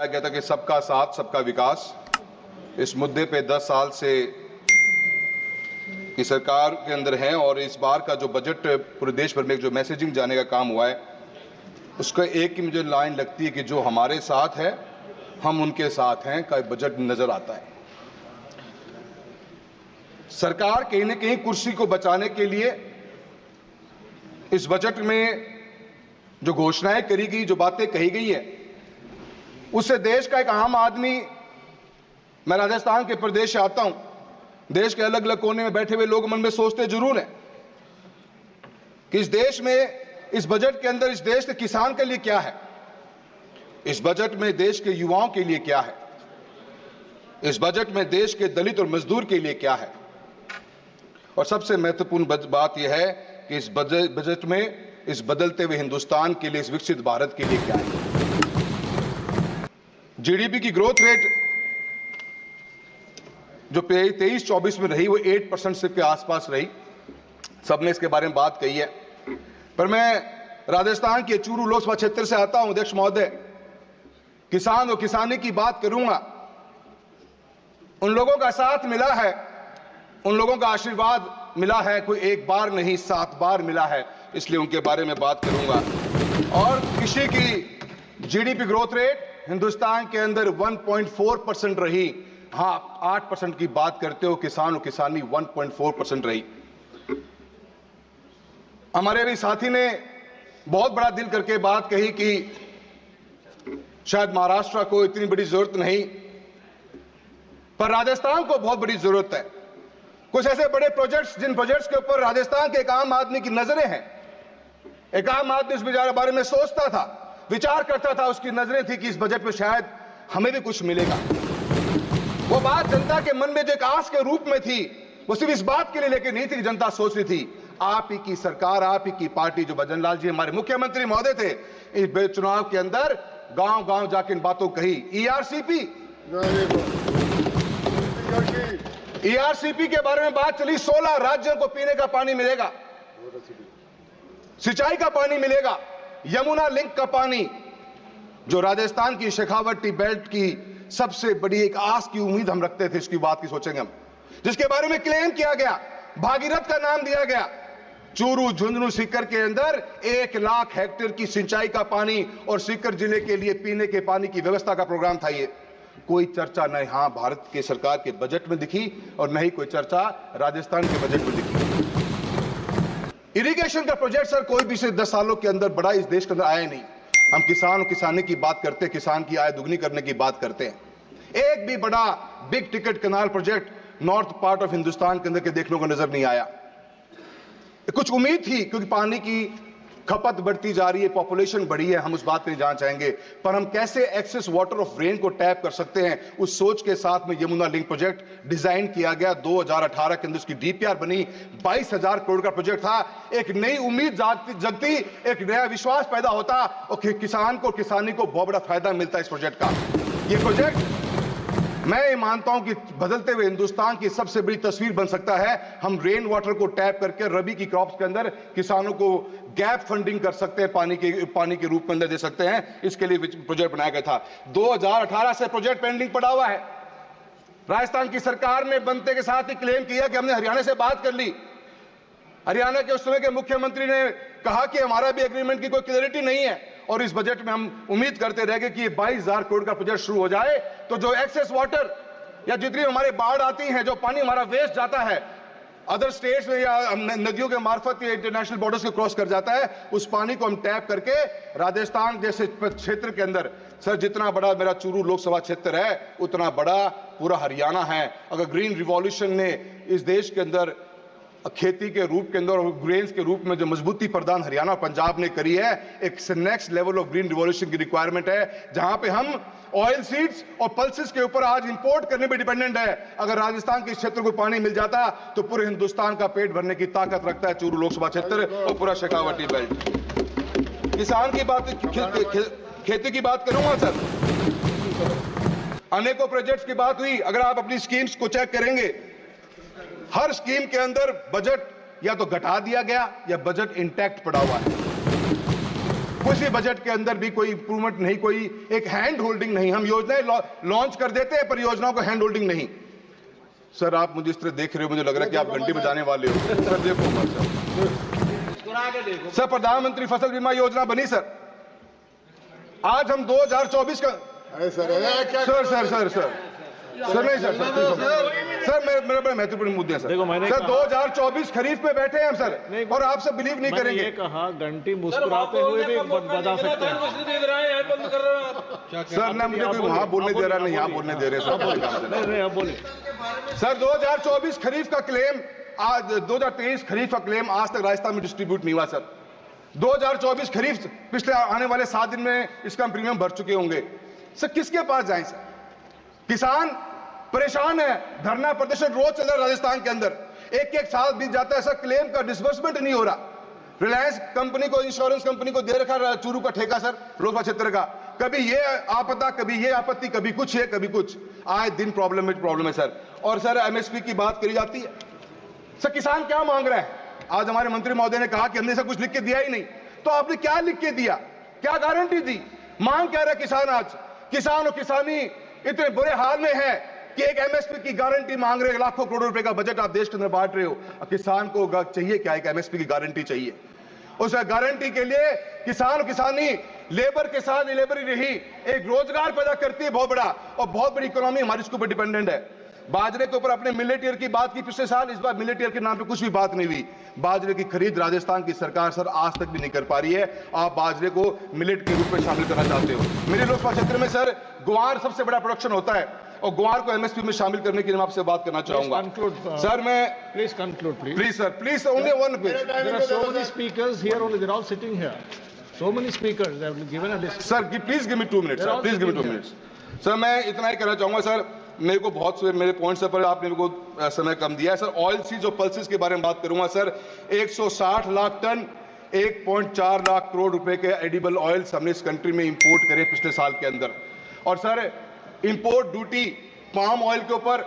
गया था कि सबका साथ सबका विकास, इस मुद्दे पे 10 साल से की सरकार के अंदर है और इस बार का जो बजट पूरे देश भर में जो मैसेजिंग जाने का काम हुआ है, उसका एक ही मुझे लाइन लगती है कि जो हमारे साथ है हम उनके साथ हैं का बजट नजर आता है। सरकार कहीं न कहीं कुर्सी को बचाने के लिए इस बजट में जो घोषणाएं करी गई, जो बातें कही गई है, उससे देश का एक आम आदमी, मैं राजस्थान के प्रदेश से आता हूं, देश के अलग अलग कोने में बैठे हुए लोग मन में सोचते जरूर हैं कि इस देश में, इस बजट के अंदर इस देश के किसान के लिए क्या है, इस बजट में देश के युवाओं के लिए क्या है, इस बजट में देश के दलित और मजदूर के लिए क्या है, और सबसे महत्वपूर्ण बात यह है कि इस बजट में इस बदलते हुए हिंदुस्तान के लिए, इस विकसित भारत के लिए क्या है। जीडीपी की ग्रोथ रेट जो 23-24 में रही वो 8% से के आसपास रही, सबने इसके बारे में बात कही है। पर मैं राजस्थान के चूरू लोकसभा क्षेत्र से आता हूं, अध्यक्ष महोदय, किसान और किसानी की बात करूंगा। उन लोगों का साथ मिला है, उन लोगों का आशीर्वाद मिला है, कोई एक बार नहीं 7 बार मिला है, इसलिए उनके बारे में बात करूंगा। और कृषि की जीडीपी ग्रोथ रेट हिंदुस्तान के अंदर 1.4% रही। हां, 8% की बात करते हो, किसान और किसानी 1.4% रही। हमारे भी साथी ने बहुत बड़ा दिल करके बात कही कि शायद महाराष्ट्र को इतनी बड़ी जरूरत नहीं, पर राजस्थान को बहुत बड़ी जरूरत है। कुछ ऐसे बड़े प्रोजेक्ट्स, जिन प्रोजेक्ट्स के ऊपर राजस्थान के एक आम आदमी की नजरें हैं, एक आम आदमी उस बारे में सोचता था, विचार करता था, उसकी नजरें थी कि इस बजट में शायद हमें भी कुछ मिलेगा। वो बात जनता के मन में जो एक आस के रूप में थी, वो सिर्फ इस बात के लिए लेके नहीं थी कि जनता सोच रही थी, आप ही की सरकार, आप ही की पार्टी, जो भजन लाल जी हमारे मुख्यमंत्री महोदय थे, इस चुनाव के अंदर गांव गांव जाके इन बातों कही। ईआरसीपी के बारे में बात चली, 16 राज्यों को पीने का पानी मिलेगा, सिंचाई का पानी मिलेगा, यमुना लिंक का पानी, जो राजस्थान की शेखावटी बेल्ट की सबसे बड़ी एक आस की उम्मीद हम रखते थे, इसकी बात की सोचेंगे हम, जिसके बारे में क्लेम किया गया, भागीरथ का नाम दिया गया। चूरू, झुंझुनू, सीकर के अंदर 1 लाख हेक्टेयर की सिंचाई का पानी और सीकर जिले के लिए पीने के पानी की व्यवस्था का प्रोग्राम था। ये कोई चर्चा न यहां भारत के सरकार के बजट में दिखी और न ही कोई चर्चा राजस्थान के बजट में दिखी। इरिगेशन का प्रोजेक्ट सर कोई भी 10 सालों के अंदर बड़ा इस देश के अंदर आया नहीं। हम किसान और किसानी की बात करते हैं, किसान की आय दुगनी करने की बात करते हैं। एक भी बड़ा big ticket canal project north part of Hindustan के अंदर के देखने को नजर नहीं आया। कुछ उम्मीद थी क्योंकि पानी की खपत बढ़ती जा रही है, पॉपुलेशन बढ़ी है, हम उस बात पे जाना चाहेंगे, पर हम कैसे एक्सेस वाटर ऑफ रेन को टैप कर सकते हैं, उस सोच के साथ में यमुना लिंक प्रोजेक्ट डिजाइन किया गया। 2018 के अंदर उसकी डीपीआर बनी, 22,000 करोड़ का प्रोजेक्ट था। एक नई उम्मीद जगती, एक नया विश्वास पैदा होता और किसान को, किसानी को बहुत बड़ा फायदा मिलता इस प्रोजेक्ट का। ये प्रोजेक्ट मैं ये मानता हूं कि बदलते हुए हिंदुस्तान की सबसे बड़ी तस्वीर बन सकता है। हम रेन वाटर को टैप करके रबी की क्रॉप्स के अंदर किसानों को गैप फंडिंग कर सकते हैं, पानी के रूप में अंदर दे सकते हैं। इसके लिए प्रोजेक्ट बनाया गया था। 2018 से प्रोजेक्ट पेंडिंग पड़ा हुआ है। राजस्थान की सरकार ने बनते के साथ ही क्लेम किया कि हमने हरियाणा से बात कर ली। हरियाणा के उस समय के मुख्यमंत्री ने कहा कि हमारा भी एग्रीमेंट की कोई क्लैरिटी नहीं है, और इस बजट में हम उम्मीद करते रह गए कि 22,000 करोड़ का प्रोजेक्ट शुरू हो जाए, तो जो एक्सेस वाटर या जितनी हमारे बाढ़ आती है, जो पानी हमारा वेस्ट जाता है अदर स्टेट्स में या नदियों के मार्फत या इंटरनेशनल बॉर्डर्स को क्रॉस कर जाता है, उस पानी को हम टैप करके राजस्थान जैसे क्षेत्र के अंदर, सर जितना बड़ा मेरा चूरू लोकसभा क्षेत्र है उतना बड़ा पूरा हरियाणा है। अगर ग्रीन रिवॉल्यूशन ने इस देश के अंदर खेती के रूप के अंदर और ग्रेन्स के रूप में जो मजबूती प्रदान हरियाणा और पंजाब ने करी है, एक next level of green revolution की रिक्वायरमेंट है, जहां पे हम ऑयल सीड्स और पल्सेस के ऊपर आज इंपोर्ट करने पे डिपेंडेंट है। अगर राजस्थान के क्षेत्र को पानी मिल जाता तो पूरे हिंदुस्तान का पेट भरने की ताकत रखता है चूरू लोकसभा क्षेत्र और पूरा शेखावटी बेल्ट। किसान की बात, खेती की बात करूंगा सर, अनेकों प्रोजेक्ट्स की बात हुई। अगर आप अपनी स्कीम्स को चेक करेंगे, हर स्कीम के अंदर बजट या तो घटा दिया गया या बजट इंटैक्ट पड़ा हुआ है। किसी बजट के अंदर भी कोई इंप्रूवमेंट नहीं, कोई एक हैंड होल्डिंग नहीं। हम योजनाएं लॉन्च कर देते हैं, परियोजनाओं को हैंड होल्डिंग नहीं। सर आप मुझे इस तरह देख रहे हो, मुझे लग रहा है कि आप घंटी बजाने वाले हो। सर देखो मत सर, प्रधानमंत्री फसल बीमा योजना बनी सर। आज हम 2024 का सर नहीं सर मेरे बड़े महत्वपूर्ण मुद्दे हैं सर। सर 2024 खरीफ में बैठे हैं हम सर, और आप सब बिलीव नहीं करेंगे। कहा घंटी मुस्कुराते हुए भी बजा सकते हैं सर। ना मुझे कोई वहां बोलने दे रहा, नहीं यहाँ बोलने दे रहे सर। बोले सर 2024 खरीफ का क्लेम आज 2023 खरीफ का क्लेम आज तक राजस्थान में डिस्ट्रीब्यूट नहीं हुआ सर। 2024 खरीफ पिछले आने वाले 7 दिन में इसका प्रीमियम भर चुके होंगे सर। किसके पास जाएं सर? किसान परेशान है, धरना प्रदर्शन रोज चल रहा है राजस्थान के अंदर। एक साल बीत जाता है सर, क्लेम का डिसबर्समेंट नहीं हो रहा। रिलायंस कंपनी को, इंश्योरेंस कंपनी को दे रखा चूरू का ठेका सर, लोकसभा क्षेत्र का। कभी ये आपदा, कभी ये आपत्ति, कभी कुछ है कभी कुछ, आए दिन प्रॉब्लम है सर। और सर एमएसपी की बात करी जाती है सर। किसान क्या मांग रहा है? आज हमारे मंत्री महोदय ने कहा कि हमने सब कुछ लिख के दिया ही नहीं। तो आपने क्या लिख के दिया? क्या गारंटी दी? मांग क्या रहा किसान? आज किसान और किसानी इतने बुरे हाल में है कि एक एमएसपी की गारंटी मांग रहे हैं। लाखों करोड़ रुपए का बजट आप देश के अंदर बांट रहे हो, किसान को चाहिए क्या? एक एमएसपी की गारंटी चाहिए। उस गारंटी के लिए किसान और किसानी लेबर के साथ लेबर ही रही, एक रोजगार पैदा करती है बहुत बड़ा, और बहुत बड़ी इकोनॉमी हमारी इसके ऊपर डिपेंडेंट है। बाजरे के ऊपर अपने मिलेट ईयर की बात की पिछले साल, इस बार मिलेट ईयर के नाम पे कुछ भी बात नहीं हुई। बाजरे की खरीद राजस्थान की सरकार सर आज तक भी नहीं कर पा रही है। आप बाजरे को मिलेट के रूप में शामिल करना चाहते हो। मेरे लोकसभा क्षेत्र में सर ग्वार सबसे बड़ा प्रोडक्शन होता है, और ग्वार को एमएसपी में शामिल करने के लिए मैं आपसे बात करना चाहूंगा सर। मैं please conclude please sir, please only one please. There are so many speakers here only. They're all sitting here. So many speakers. They have given a list. Sir please give me 2 minutes sir, please give me 2 minutes sir. मैं इतना ही कहना चाहूंगा sir, मेरे को बहुत से मेरे points पर आपने मेरे को समय कम दिया है सर। ऑयल सीज और पल्सेस के बारे में बात करूंगा सर। 160 लाख टन 1.4 लाख करोड़ रुपए के एडिबल ऑयल्स हमने इस कंट्री में इंपोर्ट करे पिछले साल के अंदर। और sir import duty palm oil के ऊपर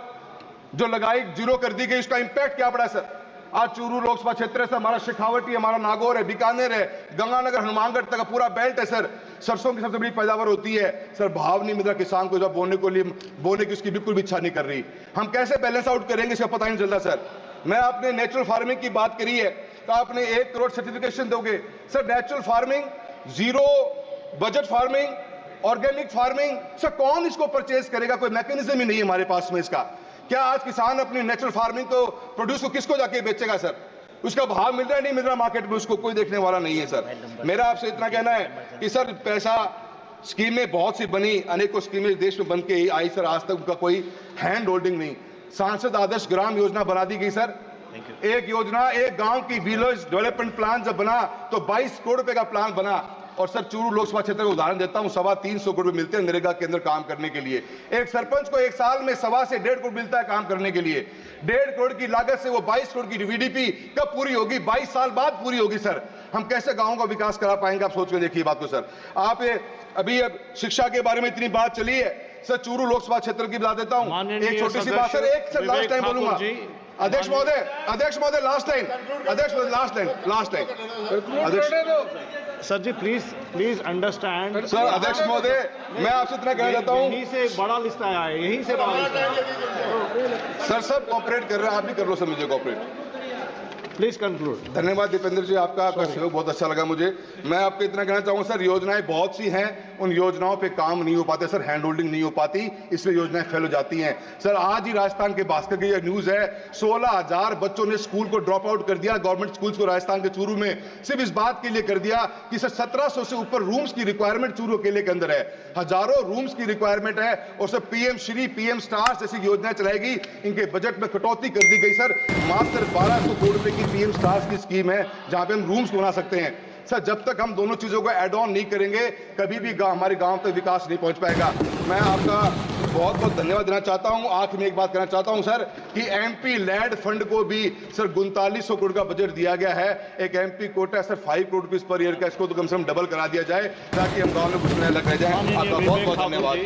जो लगाई, जीरो कर दी गई, उसका इंपैक्ट क्या पड़ा सर? आज चूरू लोकसभा क्षेत्र है सर, हमारा शेखावटी, हमारा नागौर है, बीकानेर है, गंगानगर, हनुमानगढ़ तक का पूरा बेल्ट है सर। सरसों की सबसे बड़ी पैदावार होती है सर। भाव नहीं मिल रहा किसान को, जब बोने की उसकी बिल्कुल भी इच्छा नहीं कर रही। हम कैसे बैलेंस आउट करेंगे इसका पता नहीं चलता सर। मैं आपने नेचुरल फार्मिंग की बात करी है, तो आपने 1 करोड़ सर्टिफिकेशन दोगे sir. Natural farming, zero budget farming, organic farming sir, कौन इसको परचेज करेगा? कोई मैकेनिज्म ही नहीं है हमारे पास में इसका। क्या आज किसान अपनी नेचुरल फार्मिंग को प्रोड्यूस को किसको जाके बेचेगा सर? उसका भाव मिल रहा है नहीं मिल रहा मार्केट में, उसको कोई देखने वाला नहीं है सर। मेरा आपसे इतना कहना है कि सर पैसा स्कीमें बहुत सी बनी, अनेकों स्कीमें देश में बन के आई सर, आज तक उनका कोई हैंड होल्डिंग नहीं। सांसद आदर्श ग्राम योजना बना दी गई सर। एक योजना, एक गांव की विलेज डेवलपमेंट प्लान जब बना तो 22 करोड़ रुपए का प्लान बना। और सर चूरू लोकसभा क्षेत्र का उदाहरण देता हूं, 325 करोड़ मिलते हैं नरेगा के अंदर काम करने के लिए। एक सरपंच को एक साल में 1.25 से 1.5 करोड़ मिलता है काम करने के लिए। 1.5 करोड़ की लागत से वो 22 करोड़ की वीडीपी कब पूरी होगी? 22 साल बाद पूरी होगी सर। हम कैसे गांवों का विकास करा पाएंगे? आप सोच के देखिए बात को सर। आप अभी शिक्षा के बारे में इतनी बात चली है सर, चूरू लोकसभा क्षेत्र की बता देता हूं, एक छोटी सी बात सर, एक सर लास्ट टाइम बोलूंगा। अध्यक्ष महोदय last time, sir ji please understand sir. अध्यक्ष महोदय मैं आपसे इतना कहना चाहता हूँ, यहीं से एक बड़ा लिस्ट आया है, यहीं से बड़ा लिस्ट आया सर। सब कॉपरेट कर रहे हैं, आप भी कर लो सर मुझे कॉपरेट। Please conclude. धन्यवाद दीपेंद्र जी, आपका सहयोग बहुत अच्छा लगा मुझे। मैं आपको इतना कहना चाहूंगा सर, योजनाएं बहुत सी हैं, उन योजनाओं पे काम नहीं हो पाते सर, हैंड होल्डिंग नहीं हो पाती, इसलिए योजनाएं फेल हो जाती हैं सर। आज ही राजस्थान के भास्कर की न्यूज है, 16,000 बच्चों ने स्कूल को ड्रॉप आउट कर दिया, गवर्नमेंट स्कूल्स को राजस्थान के चूरू में, सिर्फ इस बात के लिए कर दिया कि सर 1700 से ऊपर रूम्स की रिक्वायरमेंट चूरू अकेले के अंदर है, हजारों रूम्स की रिक्वायरमेंट है। और sir PM Shri, PM stars जैसी योजनाएं चलाएगी, इनके बजट में कटौती कर दी गई सर। मात्र 1200 करोड़ रुपए की पीएम स्टार्स की स्कीम है, जहां पे हम रूम्स बना सकते हैं सर। जब तक हम दोनों चीजों को एड ऑन नहीं करेंगे, कभी भी हमारे गांव तक विकास नहीं पहुंच पाएगा। मैं आपका बहुत बहुत धन्यवाद देना चाहता हूं। आखिर में एक बात कहना चाहता हूं सर, कि एमपी लैड फंड को भी सर 3900 करोड़ का बजट दिया गया है। एक MP quota sir 5 crore rupees per year का, इसको तो कम से कम डबल करा दिया जाए, ताकि हम गांव में घुसने लग रह जाए। आपका बहुत बहुत धन्यवाद।